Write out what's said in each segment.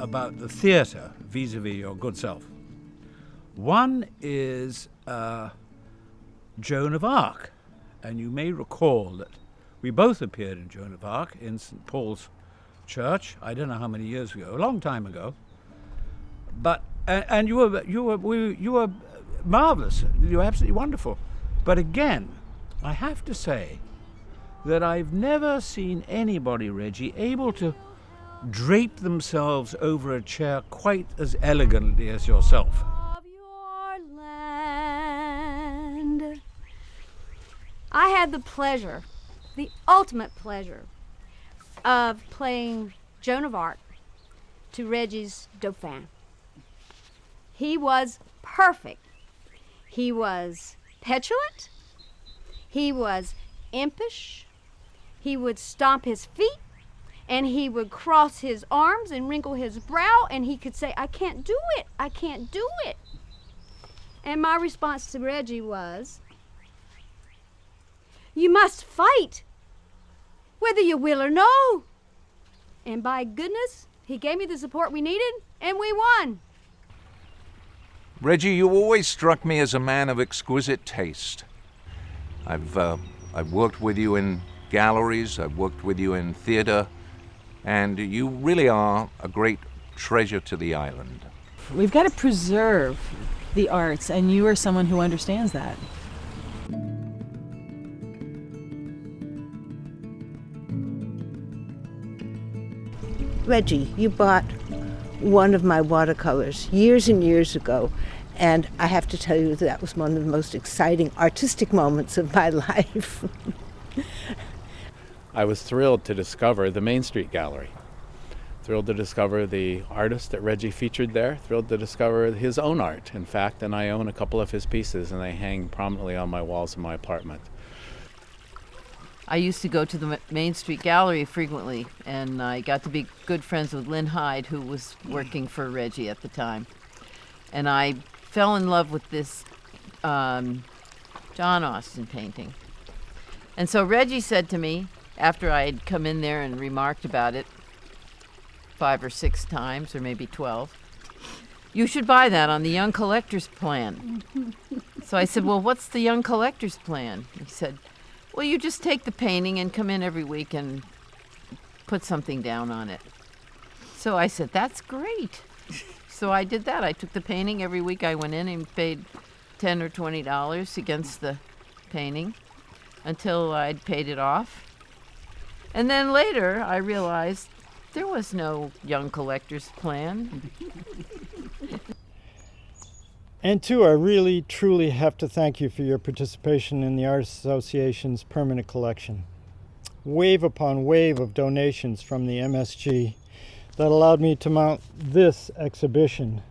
about the theatre vis-a-vis your good self. One is Joan of Arc, and you may recall that we both appeared in Joan of Arc in St. Paul's Church. I don't know how many years ago, a long time ago. But and you were marvelous. You were absolutely wonderful. But again, I have to say that I've never seen anybody, Reggie, able to drape themselves over a chair quite as elegantly as yourself. Of your land. I had the pleasure, the ultimate pleasure, of playing Joan of Arc to Reggie's Dauphin. He was perfect. He was petulant. He was impish. He would stomp his feet, and he would cross his arms and wrinkle his brow, and he could say, "I can't do it. I can't do it." And my response to Reggie was, "You must fight, whether you will or no." And by goodness, he gave me the support we needed, and we won. Reggie, you always struck me as a man of exquisite taste. I've worked with you in galleries, I've worked with you in theater, and you really are a great treasure to the island. We've got to preserve the arts, and you are someone who understands that. Reggie, you bought one of my watercolors years and years ago, and I have to tell you that was one of the most exciting artistic moments of my life. I was thrilled to discover the Main Street Gallery. Thrilled to discover the artist that Reggie featured there. Thrilled to discover his own art, in fact, and I own a couple of his pieces, and they hang prominently on my walls in my apartment. I used to go to the Main Street Gallery frequently, and I got to be good friends with Lynn Hyde, who was working for Reggie at the time. And I fell in love with this John Austen painting. And so Reggie said to me, after I had come in there and remarked about it 5 or 6 times, or maybe 12, "You should buy that on the Young Collector's Plan." So I said, "Well, what's the Young Collector's Plan?" He said, "Well, you just take the painting and come in every week and put something down on it." So I said, "That's great." So I did that. I took the painting every week. I went in and paid $10 or $20 against the painting until I'd paid it off. And then later I realized there was no Young Collector's Plan. And too, I really, truly have to thank you for your participation in the Artists Association's permanent collection. Wave upon wave of donations from the MSG that allowed me to mount this exhibition.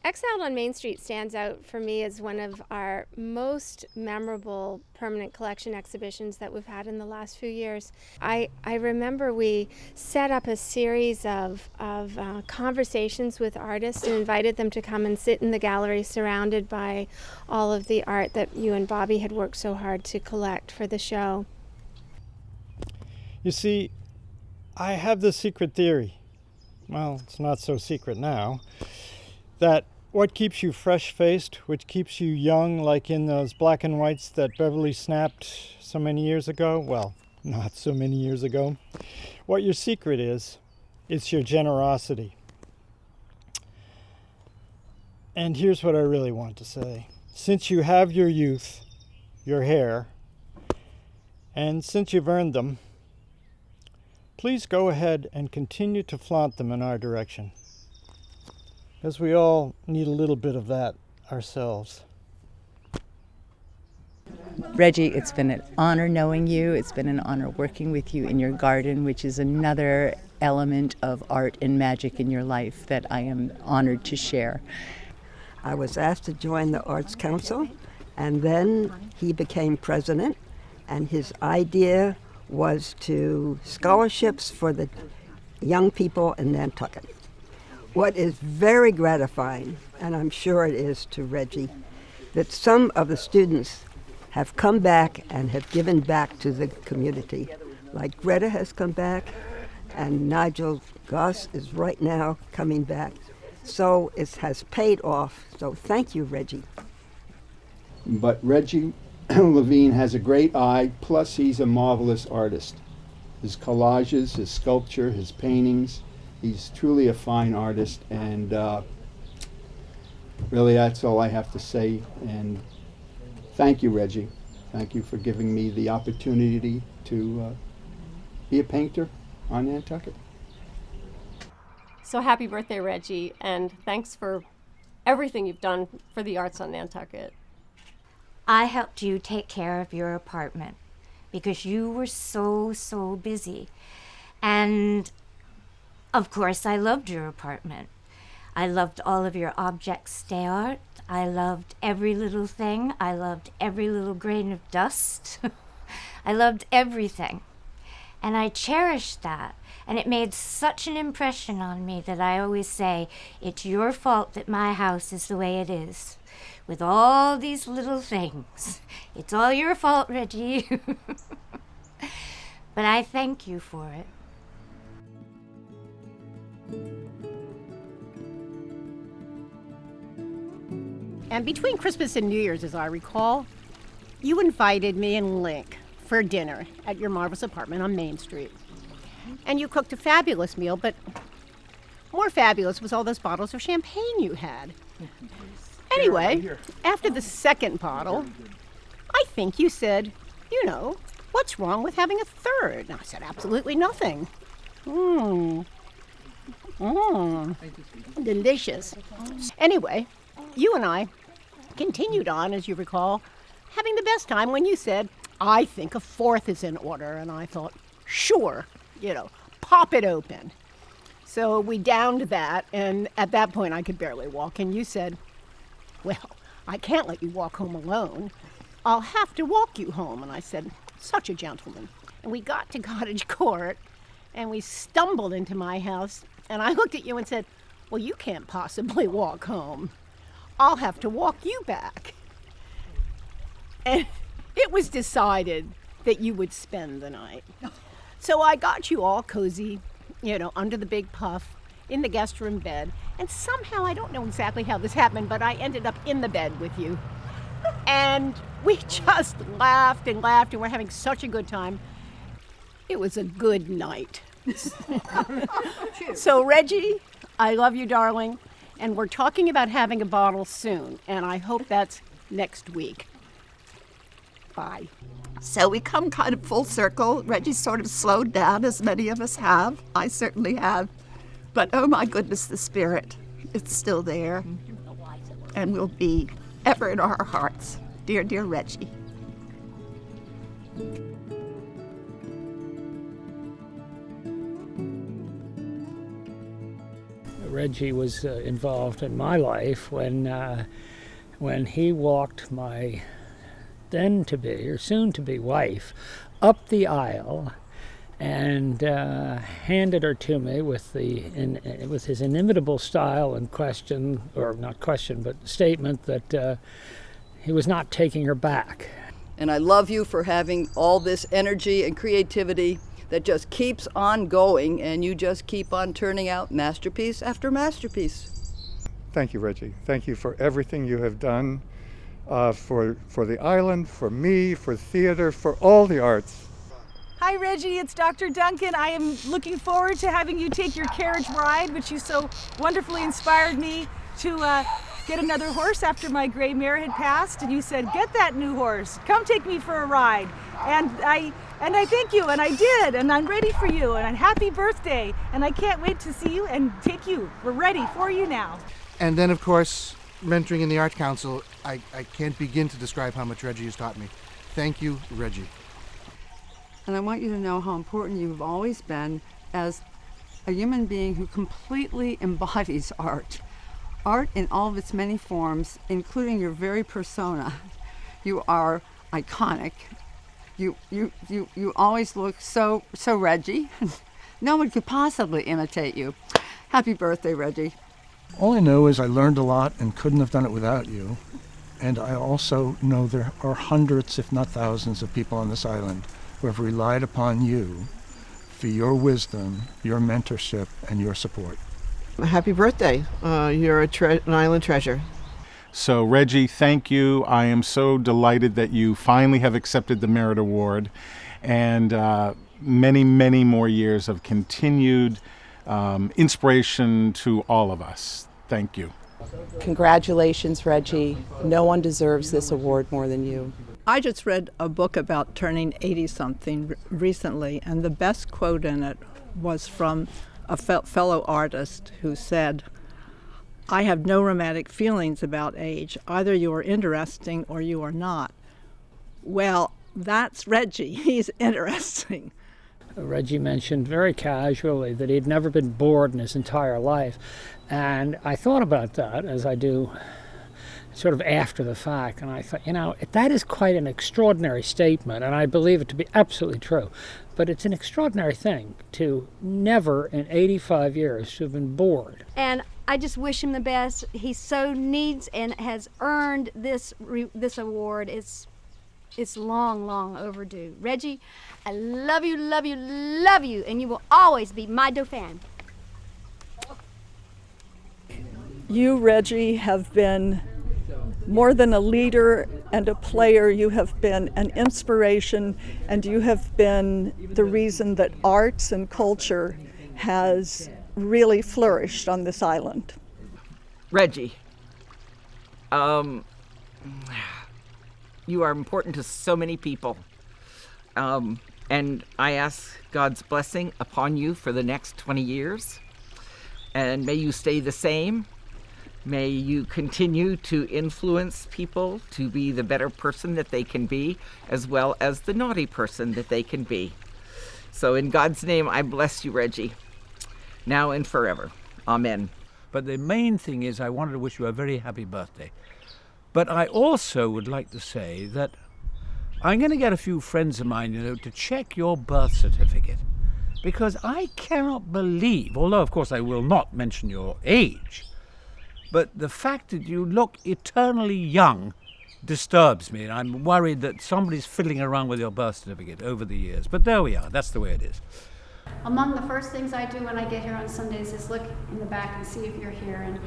Exiled on Main Street stands out for me as one of our most memorable permanent collection exhibitions that we've had in the last few years. I remember we set up a series of conversations with artists and invited them to come and sit in the gallery surrounded by all of the art that you and Bobby had worked so hard to collect for the show. You see, I have this secret theory. Well, it's not so secret now. That what keeps you fresh-faced, which keeps you young, like in those black and whites that Beverly snapped so many years ago, well, not so many years ago, what your secret is, it's your generosity. And here's what I really want to say. Since you have your youth, your hair, and since you've earned them, please go ahead and continue to flaunt them in our direction. Because we all need a little bit of that ourselves. Reggie, it's been an honor knowing you. It's been an honor working with you in your garden, which is another element of art and magic in your life that I am honored to share. I was asked to join the Arts Council, and then he became president, and his idea was to scholarships for the young people in Nantucket. What is very gratifying, and I'm sure it is to Reggie, that some of the students have come back and have given back to the community. Like Greta has come back, and Nigel Goss is right now coming back. So it has paid off. So thank you, Reggie. But Reggie Levine has a great eye, plus he's a marvelous artist. His collages, his sculpture, his paintings, he's truly a fine artist, and really that's all I have to say. And thank you, Reggie. Thank you for giving me the opportunity to be a painter on Nantucket. So happy birthday, Reggie, and thanks for everything you've done for the arts on Nantucket. I helped you take care of your apartment because you were so busy. And of course, I loved your apartment. I loved all of your objects d'art. I loved every little thing. I loved every little grain of dust. I loved everything. And I cherished that. And it made such an impression on me that I always say, it's your fault that my house is the way it is. With all these little things. It's all your fault, Reggie. But I thank you for it. And between Christmas and New Year's, as I recall, you invited me and Link for dinner at your marvelous apartment on Main Street. And you cooked a fabulous meal, but more fabulous was all those bottles of champagne you had. Anyway, after the second bottle, I think you said, what's wrong with having a third? And I said, absolutely nothing. Delicious. Anyway, you and I continued on, as you recall, having the best time when you said, I think a fourth is in order. And I thought, sure, pop it open. So we downed that, and at that point I could barely walk, and you said, well, I can't let you walk home alone. I'll have to walk you home. And I said, such a gentleman. And we got to Cottage Court, and we stumbled into my house, and I looked at you and said, well, you can't possibly walk home. I'll have to walk you back. And it was decided that you would spend the night. So I got you all cozy, under the big puff, in the guest room bed. And somehow, I don't know exactly how this happened, but I ended up in the bed with you. And we just laughed and laughed, and we're having such a good time. It was a good night. So, Reggie, I love you, darling. And we're talking about having a bottle soon. And I hope that's next week. Bye. So we come kind of full circle. Reggie sort of slowed down, as many of us have. I certainly have. But oh my goodness, the spirit, it's still there and will be ever in our hearts. Dear, dear Reggie. Reggie was involved in my life when he walked my then-to-be or soon-to-be wife up the aisle and handed her to me with his inimitable style and statement that he was not taking her back. And I love you for having all this energy and creativity that just keeps on going, and you just keep on turning out masterpiece after masterpiece. Thank you, Reggie. Thank you for everything you have done for the island, for me, for theater, for all the arts. Hi, Reggie. It's Dr. Duncan. I am looking forward to having you take your carriage ride, which you so wonderfully inspired me to get another horse after my gray mare had passed. And you said, get that new horse. Come take me for a ride. And I thank you, and I did, and I'm ready for you, and happy birthday. And I can't wait to see you and take you. We're ready for you now. And then, of course, mentoring in the Art Council, I can't begin to describe how much Reggie has taught me. Thank you, Reggie. And I want you to know how important you've always been as a human being who completely embodies art. Art in all of its many forms, including your very persona. You are iconic. You always look so Reggie. No one could possibly imitate you. Happy birthday, Reggie. All I know is I learned a lot and couldn't have done it without you. And I also know there are hundreds, if not thousands, of people on this island who have relied upon you for your wisdom, your mentorship, and your support. Happy birthday. You're an island treasure. So, Reggie, thank you. I am so delighted that you finally have accepted the Merit Award, and many, many more years of continued inspiration to all of us. Thank you. Congratulations, Reggie. No one deserves this award more than you. I just read a book about turning 80-something recently, and the best quote in it was from a fellow artist who said, "I have no romantic feelings about age. Either you are interesting or you are not." Well, that's Reggie. He's interesting. Reggie mentioned very casually that he'd never been bored in his entire life. And I thought about that, as I do sort of after the fact. And I thought, that is quite an extraordinary statement, and I believe it to be absolutely true. But it's an extraordinary thing to never in 85 years to have been bored. And I just wish him the best. He so needs and has earned this award. It's long, long overdue. Reggie, I love you, love you, love you, and you will always be my Dauphin. You, Reggie, have been more than a leader and a player. You have been an inspiration, and you have been the reason that arts and culture has really flourished on this island. Reggie, you are important to so many people. And I ask God's blessing upon you for the next 20 years. And may you stay the same. May you continue to influence people to be the better person that they can be, as well as the naughty person that they can be. So in God's name, I bless you, Reggie, now and forever. Amen. But the main thing is I wanted to wish you a very happy birthday. But I also would like to say that I'm going to get a few friends of mine, to check your birth certificate. Because I cannot believe, although of course I will not mention your age, but the fact that you look eternally young disturbs me. And I'm worried that somebody's fiddling around with your birth certificate over the years. But there we are. That's the way it is. Among the first things I do when I get here on Sundays is look in the back and see if you're here. And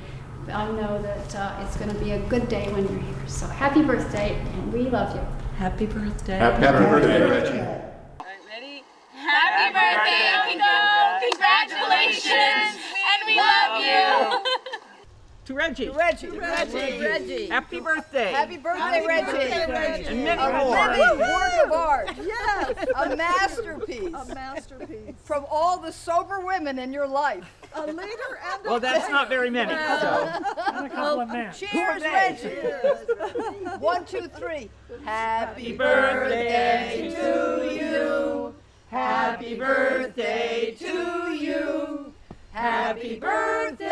I know that it's going to be a good day when you're here. So happy birthday, and we love you. Happy birthday. Happy birthday, Reggie. Happy birthday, Uncle! Congratulations, and we love you. To Reggie. Reggie. Happy birthday. Happy birthday, Reggie. And many A more. living work of art. Yes. A masterpiece. A masterpiece. From all the sober women in your life. A leader and Well, that's not very many. So. And a couple of men. Cheers, Reggie. 1, 2, 3. Happy birthday to you. Happy birthday to you. Happy birthday.